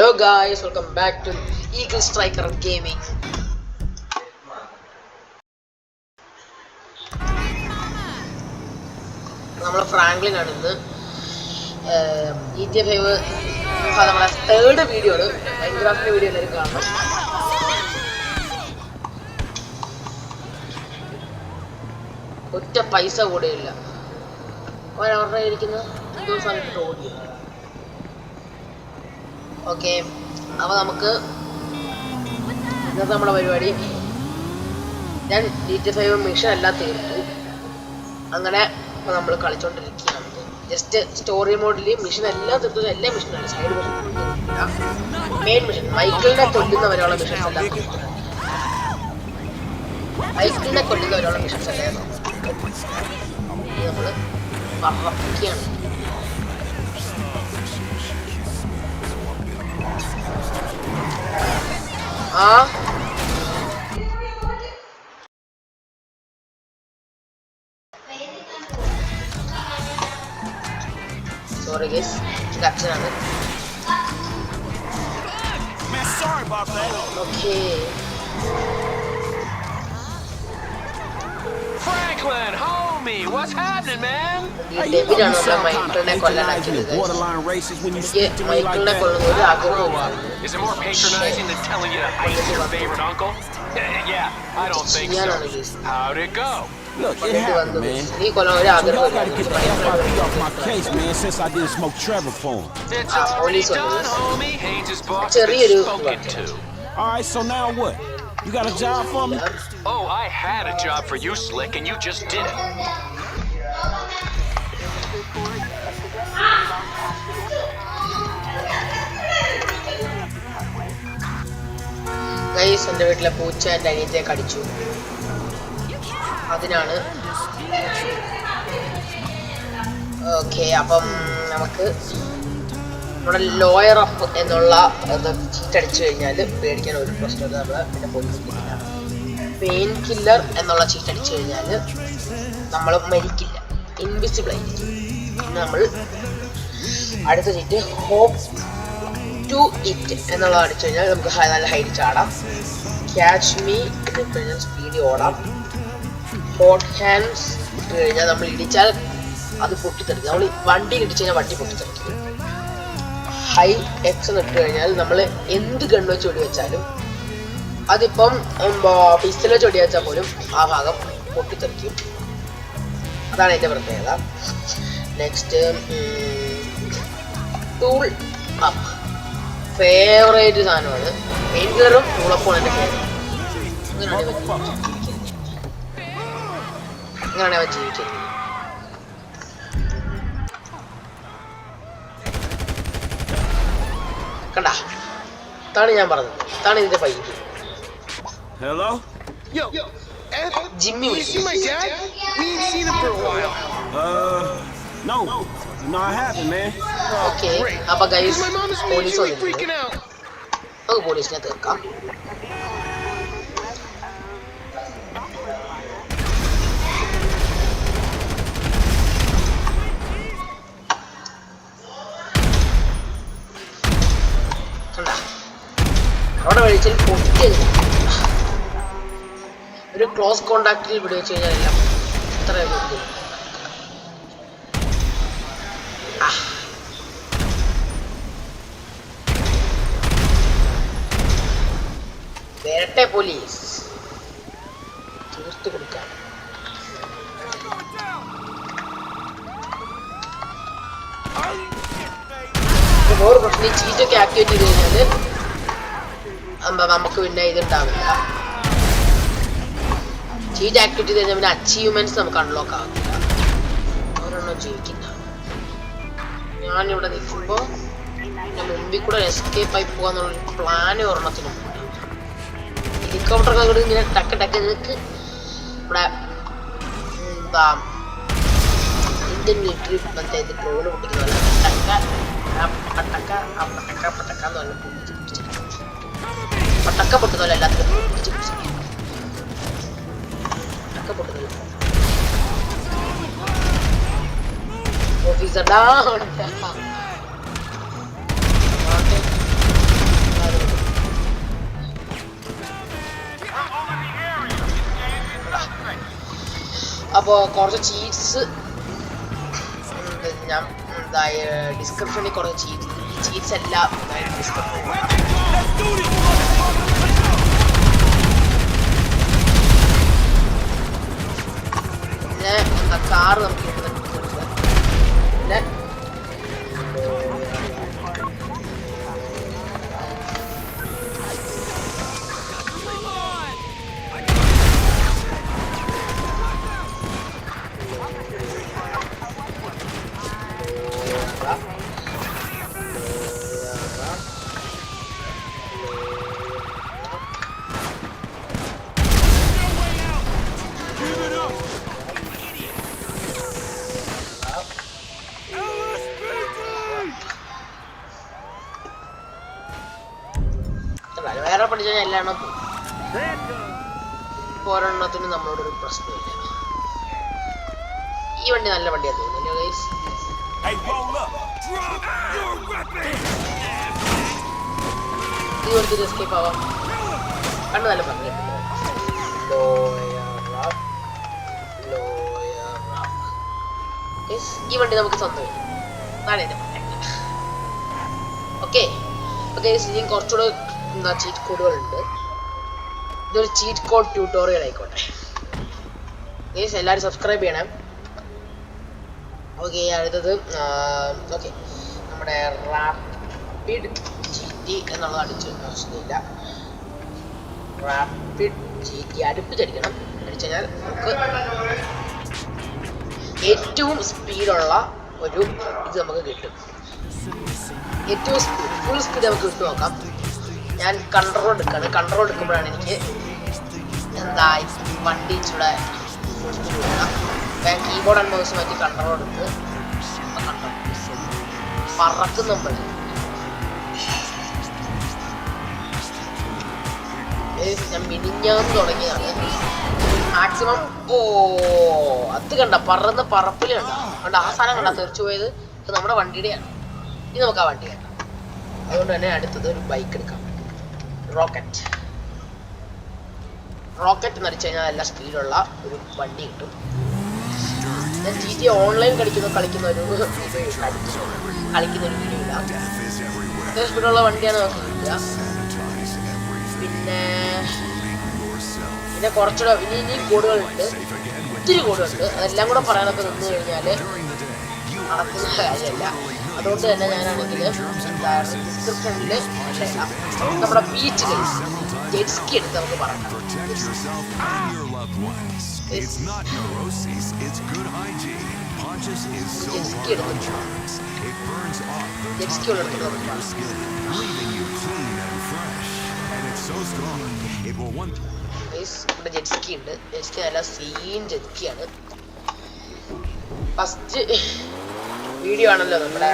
Hello guys, welcome back to Eagle Striker Gaming. നമ്മൾ Franklin ആണ് ഇന്ന് GTA 5 നമ്മളെ തേർഡ് വീഡിയോ ആണ്. മൈൻക്രാഫ്റ്റിന്റെ വീഡിയോ എല്ലാവരും കാണണം. ഒറ്റ പൈസ കൂടെ ഇല്ല. അവരുടെ ഇരിക്കുന്ന എന്തോ സ്ഥലത്ത് ഓടി. ഓക്കെ, അപ്പോൾ നമുക്ക് ഇന്നത്തെ നമ്മുടെ പരിപാടി, ഞാൻ GTA 5 മിഷൻ എല്ലാം തീർത്തു. അങ്ങനെ ഇപ്പോൾ നമ്മൾ കളിച്ചോണ്ടിരിക്കുകയാണ്. ജസ്റ്റ് സ്റ്റോറി മോഡിൽ മിഷൻ എല്ലാം തീർത്തു. എല്ലാ മിഷനാണ്, സൈഡ് മിഷൻ, മെയിൻ മിഷൻ, മൈക്കിളിനെ കൊല്ലുന്നവരെയുള്ള മിഷൻസ് എല്ലാം തീർത്തിട്ടുണ്ട്. മൈക്കിളിനെ കൊല്ലുന്നവരെയുള്ള മിഷൻസ് എല്ലാം നമ്മൾ പറപ്പിക്കുകയാണ്. Sorry guys, കച്ചറാണ്. Okay. Franklin, homie, what's happening, man? ഡെബിലാണ് നമ്മളെ മൈക്കിളിനെ കൊല്ലാനാക്കിയത്. മൈക്കിളിനെ കൊല്ലുന്ന ഒരു ആഗ്രഹമാണ്. Is it more patronizing than telling you to ice your favorite uncle? Yeah, I don't think so. How'd it go? Look, it happened, man. I gotta get the FIB off my case, man, since I didn't smoke Trevor for him. It's already done, homie. Haynes' boss has been spoken to. All right, so now what? You got a job for me? Oh, I had a job for you, Slick, and you just did it. Guys, എൻ്റെ വീട്ടിലെ പൂച്ച എൻ്റെ അനിയത്തെ കടിച്ചു. അതിനാണ്. Okay, അപ്പം നമുക്ക് നമ്മുടെ lawyer up എന്നുള്ള ചീറ്റ് അടിച്ചു കഴിഞ്ഞാൽ പേടിക്കാൻ ഒരു പ്രശ്നമില്ല. നമ്മൾ പിന്നെ പോയിട്ടില്ല. പെയിൻ കില്ലർ എന്നുള്ള ചീറ്റ് അടിച്ചു കഴിഞ്ഞാൽ നമ്മൾ മരിക്കില്ല, ഇൻവിസിബിൾ ആയിരിക്കും. പിന്നെ നമ്മൾ അടുത്ത ചീറ്റ് ഹോപ്പ് ടു ഇറ്റ് എന്നുള്ളത് അടിച്ചു കഴിഞ്ഞാൽ നമുക്ക് നല്ല ഹൈറ്റ് ചാടാം. ക്യാച്ച് മീ ഇട്ട് കഴിഞ്ഞാൽ സ്പീഡിൽ ഓടാം. ഹോട്ട് ഹാൻഡ്സ് ഇട്ട് കഴിഞ്ഞാൽ നമ്മൾ ഇടിച്ചാൽ അത് പൊട്ടിത്തെറിക്കും. നമ്മൾ വണ്ടിയിൽ ഇടിച്ചു കഴിഞ്ഞാൽ വണ്ടി പൊട്ടിത്തെറിക്കും. ഹൈ എക്സ് എന്ന് ഇട്ട് കഴിഞ്ഞാൽ നമ്മൾ എന്ത് ഗണ്ണ് വെച്ച് വെടി വെച്ചാലും, അതിപ്പം പിസ്റ്റൽ വെച്ച് വെടി വെച്ചാൽ പോലും ആ ഭാഗം പൊട്ടിത്തെറിക്കും. അതാണ് എൻ്റെ പ്രത്യേകത. നെക്സ്റ്റ് ടൂൾ അപ്പ്, ഫേവറേറ്റ് സാധനമാണ്. പെയിൻ കില്ലറും ടൂളപ്പും എൻ്റെ ഫേവറേറ്റ്. ഇങ്ങനെയാണ് അവൻ ജീവിക്കുന്നത്. കണ്ടാ, ഇതാണ് ഞാൻ പറഞ്ഞത്. ഇതാണ് ഇതിന്റെ pipe. Hello? Jimmy No. No, I haven't, man. Okay, അപ്പൊ ഗൈസ് പോലീസ് വന്നിട്ടുണ്ട്. നമുക്ക് പോലീസിനെ തീർക്കാം. അവിടെ കഴിച്ചാൽ പൊട്ടിയത് ഒരു ക്ലോസ് കോണ്ടാക്റ്റിൽ വിടി വെച്ച് കഴിഞ്ഞാൽ എല്ലാം ഇത്ര വരട്ടെ പോലീസ്, തീർത്ത് കൊടുക്കാം. വേറെ പ്രശ്നം, ഈ ചീറ്റൊക്കെ ആക്ടിവേറ്റ് ചെയ്ത് കഴിഞ്ഞാൽ നമുക്ക് പിന്നെ ഇതുണ്ടാവില്ല. ചീറ്റ് ആക്ടിവിറ്റി ചെയ്ത് കഴിഞ്ഞാൽ പിന്നെ അച്ചീവ്മെന്റ്സ് നമുക്ക് അൺലോക്ക് ആവില്ല. ഒരെണ്ണം ജീവിക്കില്ല. ഞാനിവിടെ നിൽക്കുമ്പോൾ എൻ്റെ മുമ്പിൽ കൂടെ എസ്കേപ്പ് ആയി പോകാന്നുള്ളൊരു പ്ലാൻ ഒരെണ്ണത്തിനുണ്ട്. ഹെലികോപ്റ്ററൊക്കെ ഇങ്ങനെ ടക്ക് ടക്ക് നിനക്ക് ഇവിടെ എന്താ ഇന്ത്യൻ മിലിറ്ററി മറ്റേ ഇത് ഡ്രോണ് പൊട്ടിക്കുന്ന പോലെ പട്ടക്ക പട്ടക്കാന്ന് പറഞ്ഞ പട്ടക്ക പൊട്ടുന്നല്ല, എല്ലാത്തിലും പട്ടക്ക പൊട്ടുന്നില്ല. Officer down. അപ്പോൾ കുറച്ച് ചീറ്റ്സ് ഞാൻ ഡിസ്ക്രിപ്ഷനിൽ കുറച്ച് ചീറ്റ്സ് എല്ലാം പിന്നെ കാറ് നമുക്ക് പിന്നെ വേറെ പഠിച്ചാൽ എല്ലാം ഒരെണ്ണത്തിന് നമ്മളോടൊരു പ്രശ്നമില്ല. ഈ വണ്ടി നല്ല വണ്ടിയാന്ന് തോന്നുന്നു ഗൈസ്. ഈ വണ്ടി എസ്കേപ്പ് ആവാം. കണ്ണ് നല്ല ഭംഗിയുണ്ട്. ഈ വണ്ടി നമുക്ക് സ്വന്തമായി ഓക്കെ. ഇനി കുറച്ചുകൂടെ ചീറ്റ് കോഡുകളുണ്ട്. ഇതൊരു ചീറ്റ് കോഡ് ട്യൂട്ടോറിയൽ ആയിക്കോട്ടെ. എല്ലാവരും സബ്സ്ക്രൈബ് ചെയ്യണം. ഓക്കെ, അടുത്തത് ഓക്കെ നമ്മുടെ റാപ്പിഡ് GT എന്നുള്ളത് അടിച്ചു ആവശ്യമില്ല. Rapid GT അടുപ്പിച്ചടിക്കണം. അടിച്ചു കഴിഞ്ഞാൽ നമുക്ക് ഏറ്റവും സ്പീഡുള്ള ഒരു ഇത് നമുക്ക് കിട്ടും. ഏറ്റവും ഫുൾ സ്പീഡ് നമുക്ക് കിട്ടു നോക്കാം. ഞാൻ കൺട്രോൾ എടുക്കുകയാണ്. കൺട്രോൾ എടുക്കുമ്പോഴാണ് എനിക്ക് എന്താ വണ്ടി ഇച്ചിടെ ഫുൾ സ്പീഡ് കിട്ടുക. ഞാൻ കീബോർഡ് ആൻഡ് മൗസ് മാറ്റി കൺട്രോൾ എടുത്ത് പറക്കും നമ്മൾ. ഞാൻ മിനിഞ്ഞാന്ന് തുടങ്ങിയതാണ് മാക്സിമം. അത് കണ്ട പറന്ന് പറപ്പിൽ കണ്ട ആ സാധനം കണ്ട തെറിച്ചു പോയത്. ഇത് നമ്മുടെ വണ്ടിയുടെയാണ്. ഇനി നമുക്ക് ആ വണ്ടി വേണം. അതുകൊണ്ട് തന്നെ അടുത്തത് ഒരു ബൈക്ക് എടുക്കാം. റോക്കറ്റ് എന്ന് അടിച്ചു കഴിഞ്ഞാൽ നല്ല സ്പീഡുള്ള ഒരു വണ്ടി കിട്ടും. ഞാൻ GTA ഓൺലൈൻ കളിക്കുന്ന ഒരു വീഡിയോ ഇല്ല. അത്യാവശ്യം സ്പീഡുള്ള വണ്ടിയാണ് നമുക്ക് കിട്ടുക. പിന്നെ കുറച്ചുകൂടെ ഇനി കോഡുകളുണ്ട്, ഒത്തിരി കോഡുകളുണ്ട്. അതെല്ലാം കൂടെ പറയാനൊക്കെ നിന്ന് കഴിഞ്ഞാൽ നടക്കുന്ന കാര്യമല്ല. അതുകൊണ്ട് തന്നെ ഞാനാണെങ്കിൽ ഡിസ്ക്രിപ്ഷനിൽ നമ്മുടെ ബീച്ച് ജെറ്റ്സ്കി എടുത്ത് നമുക്ക് പറയാം. ജെറ്റ്സ്കി ഉള്ളിടത്ത് നമുക്ക് പറയാം. ഇവിടെ ജെറ്റ്സ്കി ഉണ്ട്. ജെറ്റ്സ്കി നല്ല സീൻ ജെറ്റ്സ്കിയാണ്. ഫസ്റ്റ് വീഡിയോ ആണല്ലോ നമ്മുടെ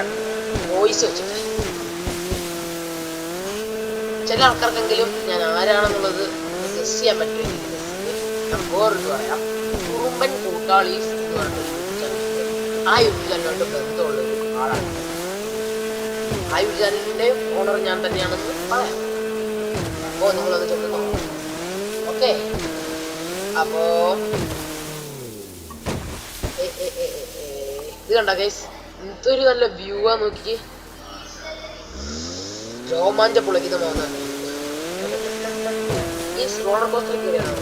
വോയിസ് വെച്ചിട്ട്. ചില ആൾക്കാർക്കെങ്കിലും ഞാൻ ആരാണെന്നുള്ളത് ഗസ് ചെയ്യാൻ പറ്റും. ഞാൻ വേറൊരു പറയാം. കുറുമ്പൻ കൂട്ടാളീസ് എന്ന് പറഞ്ഞിട്ട് ആ യൂട്യൂബ് ചാനലിനോട്ട് ബന്ധമുള്ളൊരു ആളാണ്. ആ യൂട്യൂബ് ചാനലിന്റെ ഓണർ ഞാൻ തന്നെയാണെന്ന് പറയാം. അപ്പോൾ നിങ്ങളത് ചെന്ന് ഓക്കെ. അപ്പോ ഇത് കണ്ട ഗൈസ്, എന്തൊരു നല്ല വ്യൂ ആ നോക്കി. രോമാഞ്ച പുളയ്ക്കുന്ന മോന്നാണ് ഈ റോളർ കോസ്റ്റർ കയറിയാണ്.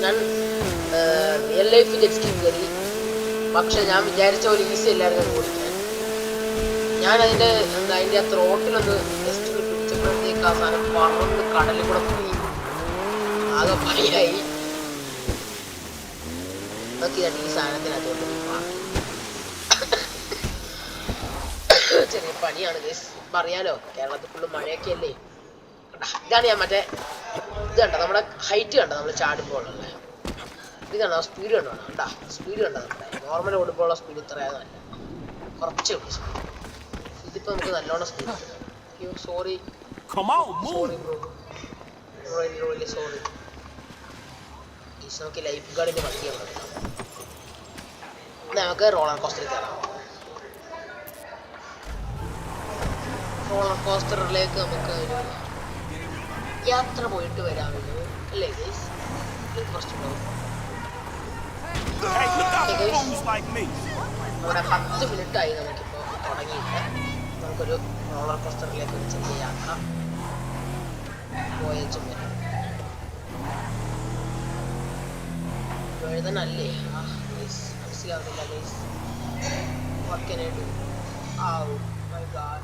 ഞാൻ റിയൽ ലൈഫ് ജെറ്റ്സ്കി കയറി. പക്ഷെ ഞാൻ വിചാരിച്ച പോലെ ഈസി അല്ലായിരുന്നു ഓടിക്കാൻ. ഞാൻ അതിന്റെ ആ ത്രോട്ടിലൊന്ന് ജസ്റ്റ് പിടിച്ചപ്പോഴത്തേക്ക് ആ സാധനം പറന്ന് കടലിൽ കൂടെ പോയി. ആകെ പണിയായി. നോക്കിയതാണ് ഈ സാധനത്തിനകത്തോട്ട് ചെറിയ പണിയാണ് ഗൈസ്. ഇപ്പം അറിയാലോ, കേരളത്തിൽ ഫുള്ള് മഴയൊക്കെ അല്ലേ. ഇതാണ് ഞാൻ മറ്റേ ഇത് കണ്ട നമ്മുടെ ഹൈറ്റ് കണ്ട നമ്മൾ ചാടുമ്പോൾ ഉള്ള ഇത് കണ്ട സ്പീഡ് കണ്ടോ. കണ്ടാ സ്പീഡ് കണ്ട നമ്മുടെ നോർമൽ ഓടുമ്പോഴുള്ള സ്പീഡ് ഇത്രയാതല്ല, കുറച്ചേ ഉള്ളൂ സ്പീഡ്. ഇതിപ്പോൾ നമുക്ക് നല്ലോണം സ്പീഡ്. അയ്യോ sorry sorry bro, really sorry. നമുക്ക് ലൈഫ് ഗാർഡിന്റെ വണ്ടിയാണ്. നമുക്ക് റോളർ കോസ്റ്ററിൽ കയറാം. റോളർ കോസ്റ്ററിലേക്ക് നമുക്ക് ഒരു യാത്ര പോയിട്ട് വരാമല്ലോ അല്ലേ ഗൈസ്? കുറച്ചുണ്ടാവും. അവിടെ 10 മിനിറ്റായി നമുക്കിപ്പോൾ തുടങ്ങിയിട്ട് നമുക്കൊരു റോളർ കോസ്റ്ററിലേക്ക് ഒരു ചെറിയ യാത്ര പോയച്ചും വരാം. എഴുതാനല്ലേ മനസ്സിലാവുന്നില്ല guys. What can I do? Oh my god.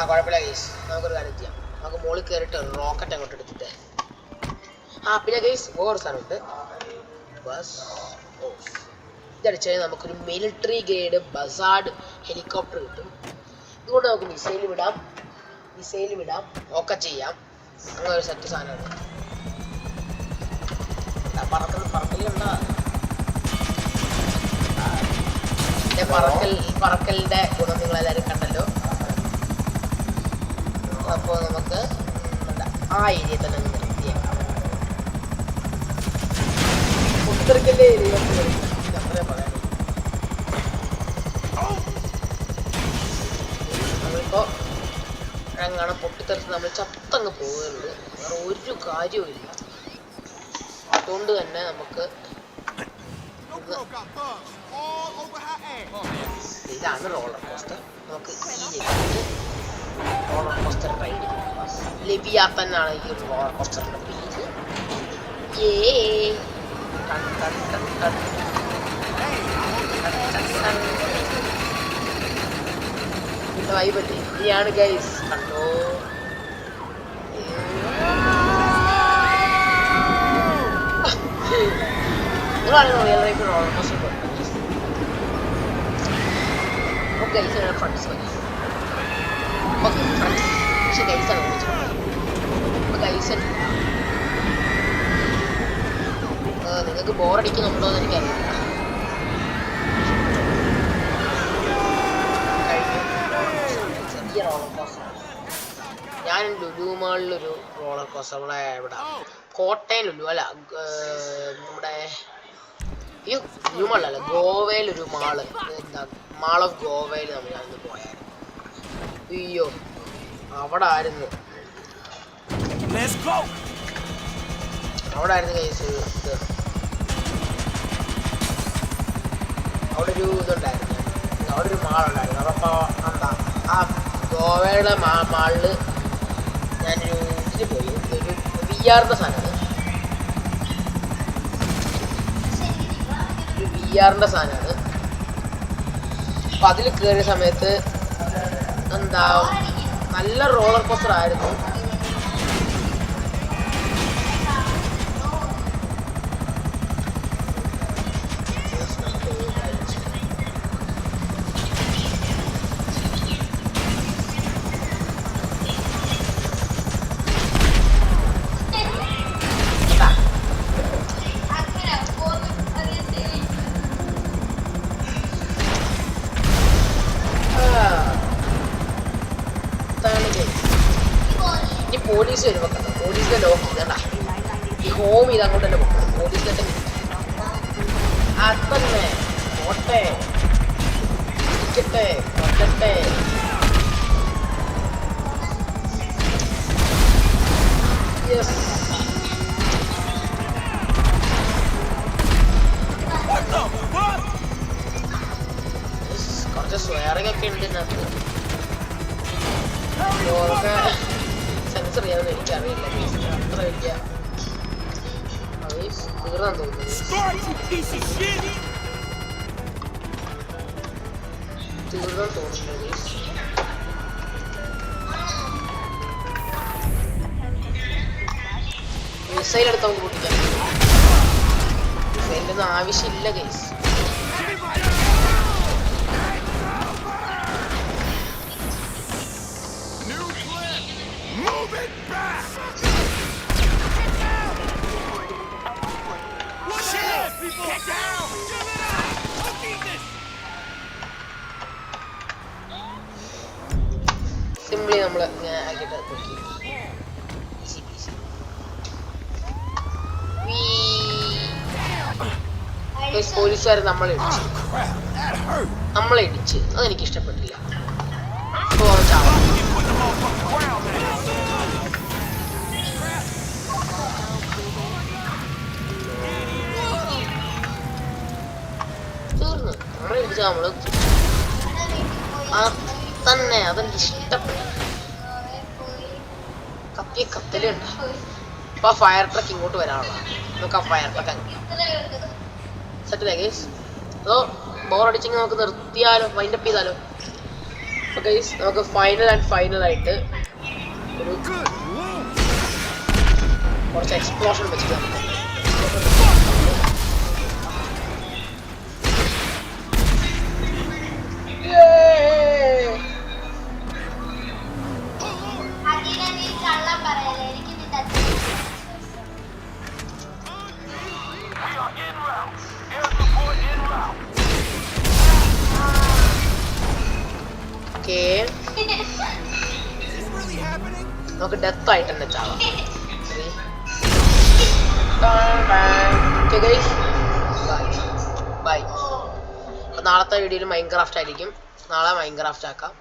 കുഴപ്പമില്ല ഗൈസ്, നമുക്കൊരു കാര്യം ചെയ്യാം. നമുക്ക് മുകളിൽ കയറിയിട്ട് റോക്കറ്റ് അങ്ങോട്ട് എടുത്തിട്ട് പിന്നെ ഗൈസ് വേറെ സാധനമുണ്ട്. ബസ് ഇതടിച്ച് കഴിഞ്ഞാൽ നമുക്കൊരു മിലിറ്ററി ഗ്രേഡ് ബസാർഡ് ഹെലികോപ്റ്റർ കിട്ടും. ഇതുകൊണ്ട് നമുക്ക് മിസൈൽ വിടാം ഒക്കെ ചെയ്യാം. അങ്ങനെ ഒരു സെറ്റ് സാധനമാണ്. പറക്കലിന്റെ ഗുണം നിങ്ങൾ എല്ലാവരും കണ്ടല്ലോ. അപ്പോൾ നമുക്ക് ആ ഏരിയ തന്നെ നിർത്തിയേക്കാം. ഉത്തരക്കല്ലേ ഏരിയ നമ്മളിപ്പോ അങ്ങനെ പൊട്ടിത്തെറിച്ച് നമ്മൾ ചത്തങ്ങ് പോകുന്നുണ്ട്. വേറെ ഒരു കാര്യവും ഇല്ല. അതുകൊണ്ട് തന്നെ നമുക്ക് ഇതാണ് റോളർ കോസ്റ്റർ. നമുക്ക് ഈ റോളർ കോസ്റ്റർ റൈഡ് ലെവിയാത്തനാണ് ഈ റോളർ കോസ്റ്ററിന്റെ പേര്. വൈബല്ലേ ഇനിയാണ് ഗൈസ്. കണ്ടോ നിങ്ങളാണ് റിയൽ ലൈഫ് റോളർ കോസ്റ്റർ ഗൈസാണ് ഫ്രണ്ട്സ് മതി. ഫ്രണ്ട്സ് പക്ഷെ ഗൈസാണ് ഗൈസൻ. നിങ്ങൾക്ക് ബോറടിക്കുന്നുണ്ടോ എന്ന് എനിക്കറിയില്ല. ചെറിയ റോളർ കോസ്റ്റർ. ഞാൻ ലുലു മാളിലൊരു റോളർ കോസ്റ്റർ ഇവിടെ കോട്ടയം ലുലു അല്ല, നമ്മുടെ ലുലു മാളല്ല, ഗോവയിലൊരു മാള്, എന്താ മാൾ ഓഫ് ഗോവയിൽ ഞാനിന്ന് പോയായിരുന്നു. അയ്യോ അവിടെ ആയിരുന്നു കേസ്. ഇത് അവിടെ ഒരു ഇതുണ്ടായിരുന്നു, അവിടെ ഒരു മാളുണ്ടായിരുന്നു. അപ്പോൾ എന്താ ആ ഗോവയുടെ മാളില് ഞാനൊരു ഇതിന് പോയി. ഒരു VR-ന്റെ സാധനമാണ്. അപ്പൊ അതിൽ കയറിയ സമയത്ത് എന്താ നല്ല റോളർ കോസ്റ്റർ ആയിരുന്നു. പോലീസ് വരുമ്പോ പോലീസിനെ ലോക്ക് ചെയ്തണ്ട ഈ ഹോം ഇത് അങ്ങോട്ട് തന്നെ പോകും. പോലീസിനെ അതന്നെ പോട്ടെ ഇരിക്കട്ടെ കൊല്ലട്ടെ. കുറച്ച് സ്വയറിംഗ് ഒക്കെ ഉണ്ട് ഇതിനകത്ത്. സെൻസർ ചെയ്യാമെന്ന് എനിക്കറിയില്ല. അത്ര വലിയ തീർന്നാൻ തോന്നുന്നു. മിസൈൽ എടുത്ത് നമുക്ക് പൊട്ടിക്കാം. മിസൈലിൻ്റെ ഒന്നും ആവശ്യമില്ല ഗൈസ്. സിംപ്ലി നമ്മൾ ഇങ്ങനെ ആക്കിയിട്ട് നോക്കി പോലീസുകാർ നമ്മളെ ഇടിച്ച് അതെനിക്ക് ഇഷ്ടപ്പെട്ടില്ല. ഇപ്പൊ ചാവാം. തീർന്നു. നമ്മളെ ഇടിച്ചാ നമ്മള് തന്നെ അതെനിക്ക് ഇഷ്ടപ്പെട്ടു. കത്തിയ കത്തലുണ്ട്. അപ്പൊ ആ ഫയർ ട്രക്ക് ഇങ്ങോട്ട് വരാനുള്ള നമുക്ക് ആ ഫയർ ട്രക്ക് സെറ്റ് ഗൈസ്. അതോ ബോറടിച്ചെങ്കിൽ നമുക്ക് നിർത്തിയാലോ, വൈൻഡപ്പ് ചെയ്താലോ? അപ്പൊ ഗൈസ് നമുക്ക് ഫൈനൽ ആയിട്ട് ഒരു കുറച്ച് എക്സ്പ്ലോഷൻ വെച്ചിട്ട് നമുക്ക് ഡെത്ത് ആയിട്ട് തന്നെ ചാവാം. ബൈ. നാളത്തെ വീഡിയോയിൽ മൈൻക്രാഫ്റ്റ് ആയിരിക്കും. നാളെ മൈൻക്രാഫ്റ്റ് ആക്കാം.